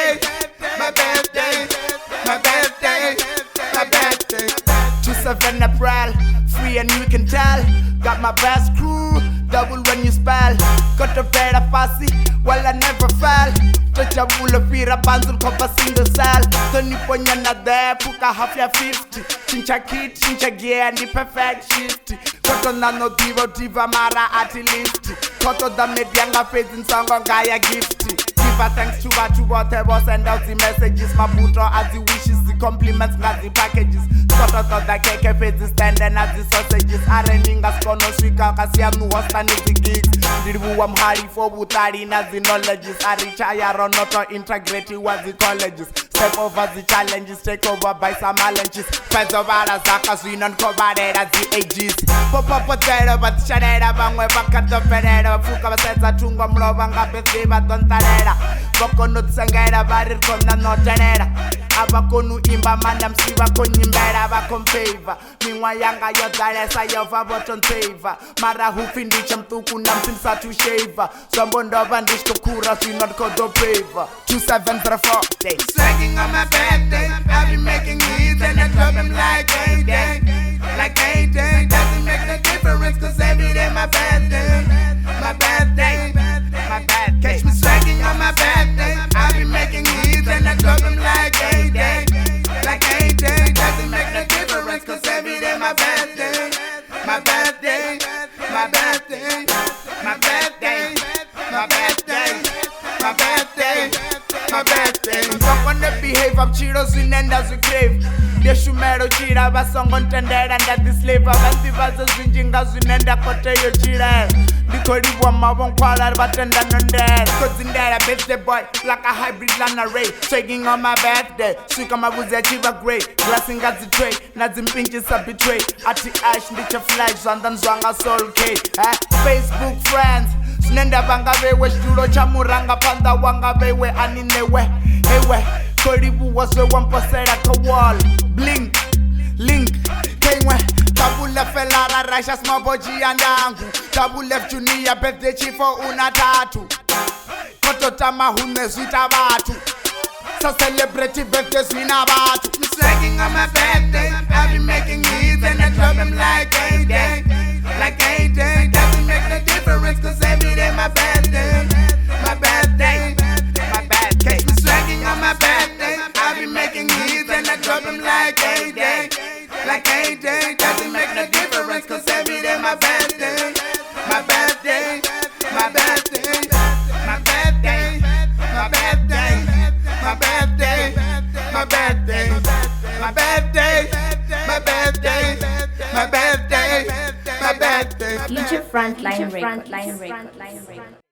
birthday, my birthday, my birthday, my birthday. 27 April, free and you can tell. Got my best crew, double when you spell. Got a better fussy, well I never fell. Touch a bull of fear, a bundle of a single cell. Tony Ponyana there, Puka half your 50. Chincha kid, chincha gear, and the perfect shift. Koto nano diva mara ati lift. Koto da medianga face in song on Gaia gift. Give a thanks to whatever, send out the messages. My puto as the wishes, the compliments, not the packages. Koto the keke face standing as the sausages. Areninga skono swika kasia nu hostani the gigs. Diribu am hari for butari na the knowledges. Arichaya ronoto integrity was the colleges. Step over the challenges, take over by some challenges. Feds of Arazaka, we non covered as the ages. Popo potato, but Shanera, Bangwe, Bakato Penera, Fuka Sensa Tunga Mlovanga, Pesiva, Dontanera, Boko no Sangera, Barir Kona no Tenera, Abakonu Imba Mandam Siva Konimbera, Bakom favor. Meanwhile, Yanga Yodaresa, Yova Boton favor. Mara Hufindicham Tukunam Sinsa to shaver. Someone of Andish Kokura, we not Kodo favor. 2734 days. Swagging on my birthday, I've been making hits and I drop them like a day. Like a day, doesn't make no difference, cause every day my birthday, my birthday, my birthday. Catch me swagging on my birthday, I've been making hits and I drop them like a day. Like a day, doesn't make no difference, cause every day my birthday, my birthday, my birthday, my birthday, my birthday, my birthday, my birthday. Don't wanna behave, I'm Cheetos in and as we crave. They should metal cheetah, but some contender and that this slave. Avanti versus Vinjing as we end up for your cheetah. The Cody one, my one quarter, but then on there. Cause in there, I bet the boy like a hybrid land array. Shaking on my birthday, she come up with a chiva gray. Glassing as the tray, nothing pinches a betray. At the ash, little flash, and then Zwanga soul K. Facebook friends. Nenda bangabe we shuro chamuranga panda wangabe we aninewe ewe koribu waswe wamposera ka wall blink link kengwe tabula felara rashas maboji yandangu tabula junior birthday chifo una tatu koto tama hune zwita batu so celebrate birthdays wina batu. Me swagging on my birthday, I've been making hits and I drop them like a day. Like a day, doesn't make no difference, cause every day my birthday, my birthday, my birthday. Me swagging on my birthday, I've been making hits and I drop them like a day. Like a day, doesn't make no difference, cause every day my birthday, my birthday, my birthday, my birthday, my birthday, my birthday, my birthday, my birthday, my birthday, my birthday, my birthday. DJ Frontline Records.